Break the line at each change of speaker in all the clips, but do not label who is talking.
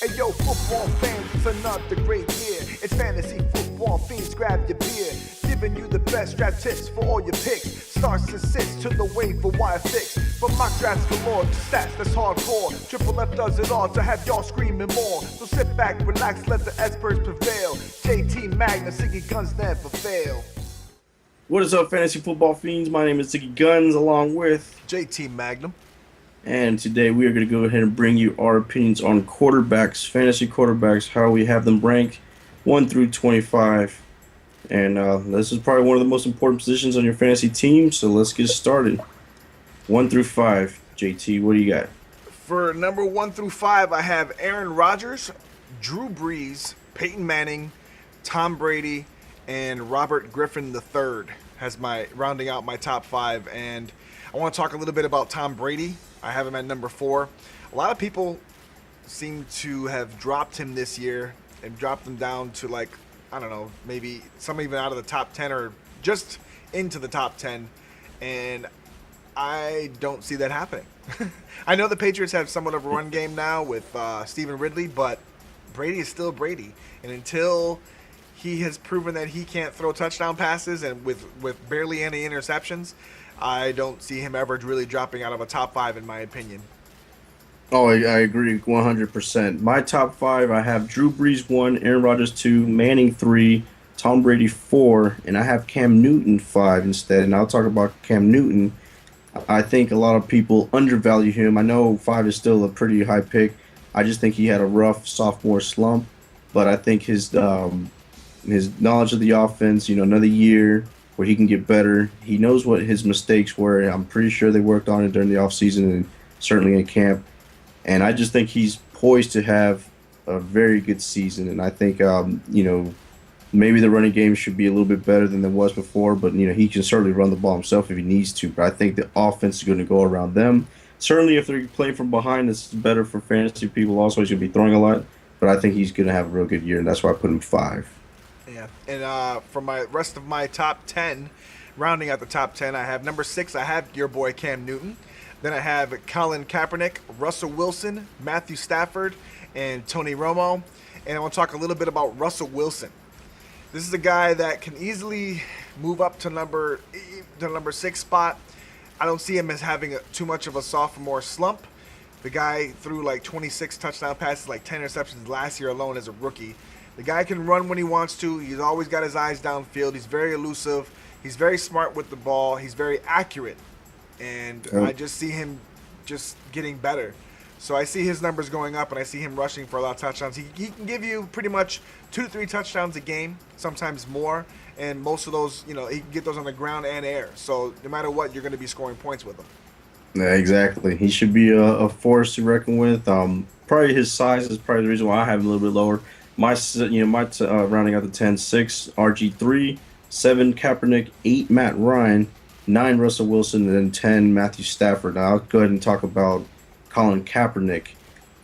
Hey yo, football fans, it's another great year. It's fantasy football, fiends, grab your beer. Giving you the best draft tips for all your picks. Starts and sits to the waiver wire fix. From mock drafts galore to stats that's hardcore. Triple F does it all to have y'all screaming more. So sit back, relax, let the experts prevail. JT Magnum, SiggyGuns never fail.
What is up, fantasy football fiends? My name is SiggyGuns, along with
JT Magnum.
And today we are going to go ahead and bring you our opinions on quarterbacks, fantasy quarterbacks, how we have them ranked 1 through 25. And this is probably one of the most important positions on your fantasy team, so let's get started. 1 through 5. JT, what do you got?
For number 1 through 5, I have Aaron Rodgers, Drew Brees, Peyton Manning, Tom Brady, and Robert Griffin III as my rounding out my top 5. And I want to talk a little bit about Tom Brady. I have him at number 4. A lot of people seem to have dropped him this year and dropped him down to, like, I don't know, maybe some even out of the top 10 or just into the top 10. And I don't see that happening. I know the Patriots have somewhat of a run game now with Stephen Ridley, but Brady is still Brady. And until he has proven that he can't throw touchdown passes and with barely any interceptions, I don't see him ever really dropping out of a top 5, in my opinion.
Oh, I agree 100%. My top 5, I have Drew Brees 1, Aaron Rodgers 2, Manning 3, Tom Brady 4, and I have Cam Newton 5 instead. And I'll talk about Cam Newton. I think a lot of people undervalue him. I know 5 is still a pretty high pick. I just think he had a rough sophomore slump, but I think his knowledge of the offense, another year where he can get better. He knows what his mistakes were. I'm pretty sure they worked on it during the offseason and certainly in camp. And I just think he's poised to have a very good season. And I think, maybe the running game should be a little bit better than it was before. But, he can certainly run the ball himself if he needs to. But I think the offense is going to go around them. Certainly if they're playing from behind, it's better for fantasy people. Also, he's going to be throwing a lot. But I think he's going to have a real good year. And that's why I put him 5.
Yeah, and for my rest of my top 10, rounding out the top 10, I have number 6, I have your boy Cam Newton. Then I have Colin Kaepernick, Russell Wilson, Matthew Stafford, and Tony Romo. And I want to talk a little bit about Russell Wilson. This is a guy that can easily move up to number 6 spot. I don't see him as having too much of a sophomore slump. The guy threw like 26 touchdown passes, like 10 interceptions last year alone as a rookie. The guy can run when he wants to. He's always got his eyes downfield. He's very elusive. He's very smart with the ball. He's very accurate. And I just see him just getting better. So I see his numbers going up, and I see him rushing for a lot of touchdowns. He can give you pretty much 2 to 3 touchdowns a game, sometimes more. And most of those, he can get those on the ground and air. So no matter what, you're going to be scoring points with him.
Yeah, exactly. He should be a force to reckon with. Probably his size is probably the reason why I have him a little bit lower. My rounding out the 10, 6 RG3, 7 Kaepernick, 8 Matt Ryan, 9 Russell Wilson, and then 10 Matthew Stafford. Now I'll go ahead and talk about Colin Kaepernick.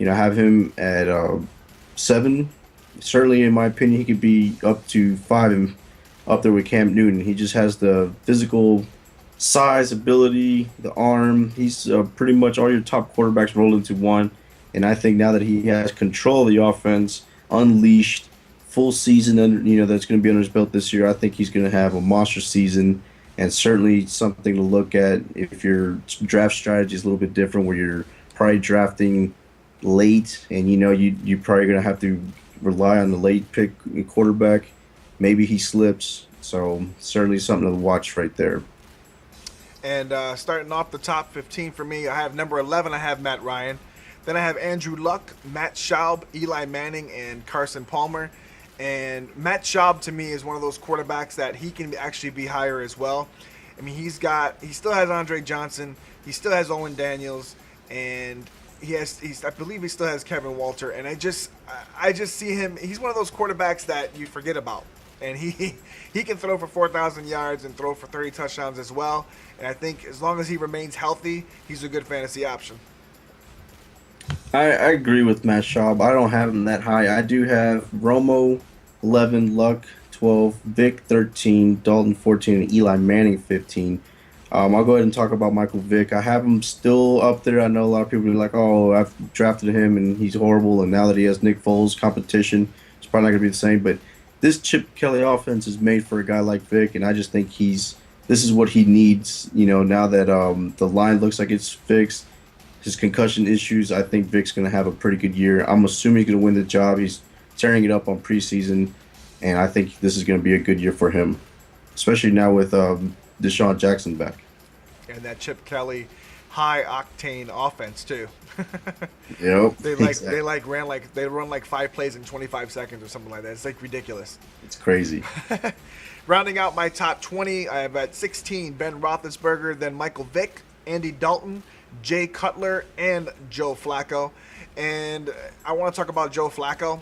I have him at 7. Certainly, in my opinion, he could be up to 5 and up there with Cam Newton. He just has the physical size, ability, the arm. He's pretty much all your top quarterbacks rolled into one. And I think now that he has control of the offense, unleashed, full season, that's going to be under his belt this year, I think he's going to have a monster season, and certainly something to look at if your draft strategy is a little bit different, where you're probably drafting late, and you're probably going to have to rely on the late pick quarterback. Maybe he slips, so certainly something to watch right there.
And starting off the top 15 for me, I have number 11, I have Matt Ryan. Then I have Andrew Luck, Matt Schaub, Eli Manning, and Carson Palmer. And Matt Schaub, to me, is one of those quarterbacks that he can actually be higher as well. I mean, he still has Andre Johnson, he still has Owen Daniels, and I believe he still has Kevin Walter. And I just see him. He's one of those quarterbacks that you forget about. And he can throw for 4,000 yards and throw for 30 touchdowns as well. And I think as long as he remains healthy, he's a good fantasy option.
I agree with Matt Schaub. I don't have him that high. I do have Romo 11, Luck 12, Vick 13, Dalton 14, and Eli Manning 15. I'll go ahead and talk about Michael Vick. I have him still up there. I know a lot of people are like, "Oh, I've drafted him and he's horrible." And now that he has Nick Foles competition, it's probably not going to be the same. But this Chip Kelly offense is made for a guy like Vick, and I just think this is what he needs. Now that the line looks like it's fixed, his concussion issues, I think Vick's going to have a pretty good year. I'm assuming he's going to win the job. He's tearing it up on preseason, and I think this is going to be a good year for him, especially now with Deshaun Jackson back.
And that Chip Kelly high octane offense too.
Yep.
They run like 5 plays in 25 seconds or something like that. It's like ridiculous.
It's crazy.
Rounding out my top 20, I have at 16 Ben Roethlisberger, then Michael Vick, Andy Dalton, Jay Cutler, and Joe Flacco. And I want to talk about Joe Flacco.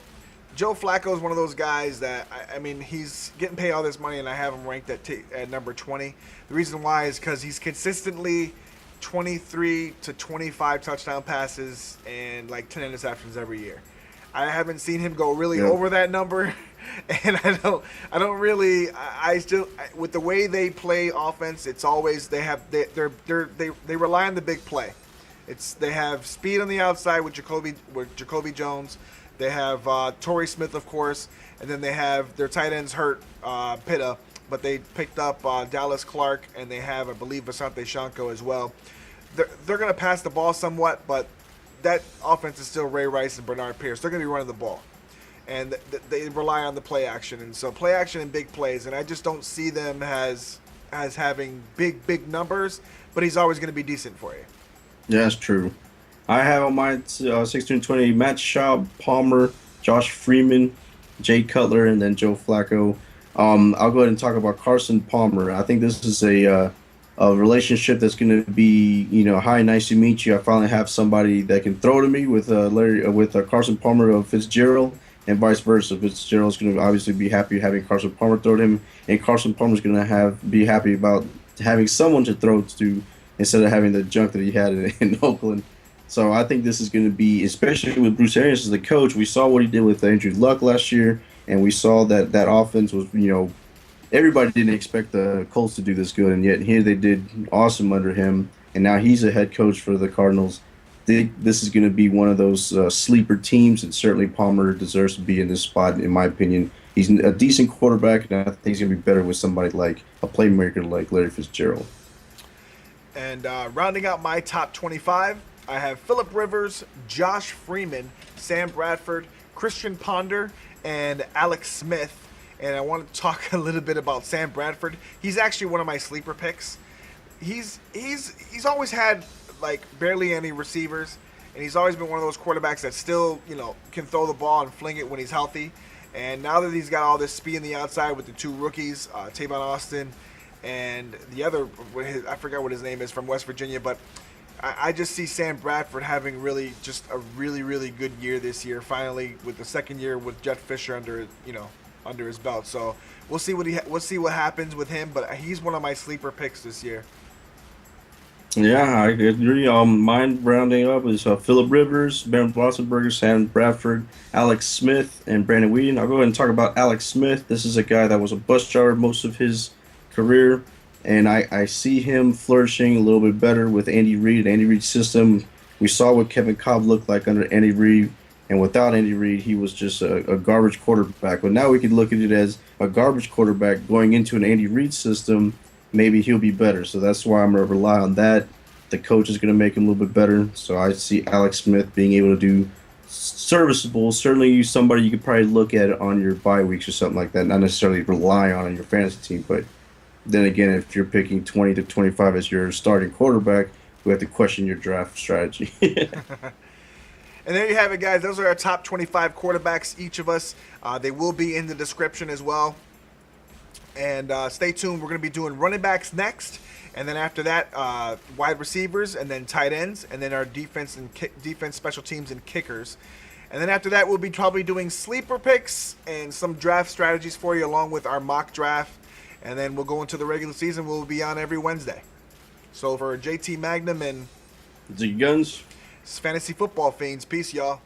Joe Flacco is one of those guys that, I mean, he's getting paid all this money, and I have him ranked at number 20. The reason why is because he's consistently 23 to 25 touchdown passes and like 10 interceptions every year. I haven't seen him go really over that number, and I don't really. I still, with the way they play offense, it's always they rely on the big play. They have speed on the outside with Jacoby Jones. They have Torrey Smith, of course, and then they have their tight ends hurt, Pitta, but they picked up Dallas Clark, and they have, I believe, Asante Shanko as well. They're going to pass the ball somewhat, but that offense is still Ray Rice and Bernard Pierce. They're going to be running the ball, and they rely on the play action, and so play action and big plays, and I just don't see them as having big numbers, but he's always going to be decent for you.
Yeah, that's true. I have on my 16-20 Matt Schaub, Palmer, Josh Freeman, Jay Cutler, and then Joe Flacco. I'll go ahead and talk about Carson Palmer. I think this is a relationship that's going to be, hi, nice to meet you. I finally have somebody that can throw to me with Carson Palmer of Fitzgerald, and vice versa. Fitzgerald's going to obviously be happy having Carson Palmer throw to him, and Carson Palmer's going to be happy about having someone to throw to instead of having the junk that he had in Oakland. So I think this is going to be, especially with Bruce Arians as the coach, we saw what he did with Andrew Luck last year, and we saw that offense was, everybody didn't expect the Colts to do this good, and yet here they did awesome under him, and now he's a head coach for the Cardinals. This is going to be one of those sleeper teams, and certainly Palmer deserves to be in this spot, in my opinion. He's a decent quarterback, and I think he's going to be better with somebody like a playmaker like Larry Fitzgerald.
And rounding out my top 25, I have Phillip Rivers, Josh Freeman, Sam Bradford, Christian Ponder, and Alex Smith. And I want to talk a little bit about Sam Bradford. He's actually one of my sleeper picks. He's always had like barely any receivers, and he's always been one of those quarterbacks that still, can throw the ball and fling it when he's healthy. And now that he's got all this speed on the outside with the two rookies, Tavon Austin and the other, I forgot what his name is, from West Virginia, but I just see Sam Bradford having really really good year this year. Finally, with the second year with Jeff Fisher under his belt. So we'll see what happens with him. But he's one of my sleeper picks this year.
Yeah, I agree. Mine rounding up is Phillip Rivers, Ben Roethlisberger, Sam Bradford, Alex Smith, and Brandon Weeden. I'll go ahead and talk about Alex Smith. This is a guy that was a bus driver most of his career. And I see him flourishing a little bit better with Andy Reid, Andy Reid's system. We saw what Kevin Kolb looked like under Andy Reid, and without Andy Reid, he was just a garbage quarterback. But now we can look at it as a garbage quarterback going into an Andy Reid system. Maybe he'll be better. So that's why I'm going to rely on that. The coach is going to make him a little bit better. So I see Alex Smith being able to do serviceable. Certainly somebody you could probably look at on your bye weeks or something like that. Not necessarily rely on your fantasy team, but then again, if you're picking 20 to 25 as your starting quarterback, we have to question your draft strategy.
And there you have it, guys. Those are our top 25 quarterbacks, each of us. They will be in the description as well. And stay tuned. We're going to be doing running backs next. And then after that, wide receivers, and then tight ends, and then our defense, special teams, and kickers. And then after that, we'll be probably doing sleeper picks and some draft strategies for you, along with our mock draft. And then we'll go into the regular season. We'll be on every Wednesday. So for JT Magnum and
SiggyGuns,
Fantasy Football Fiends, peace, y'all.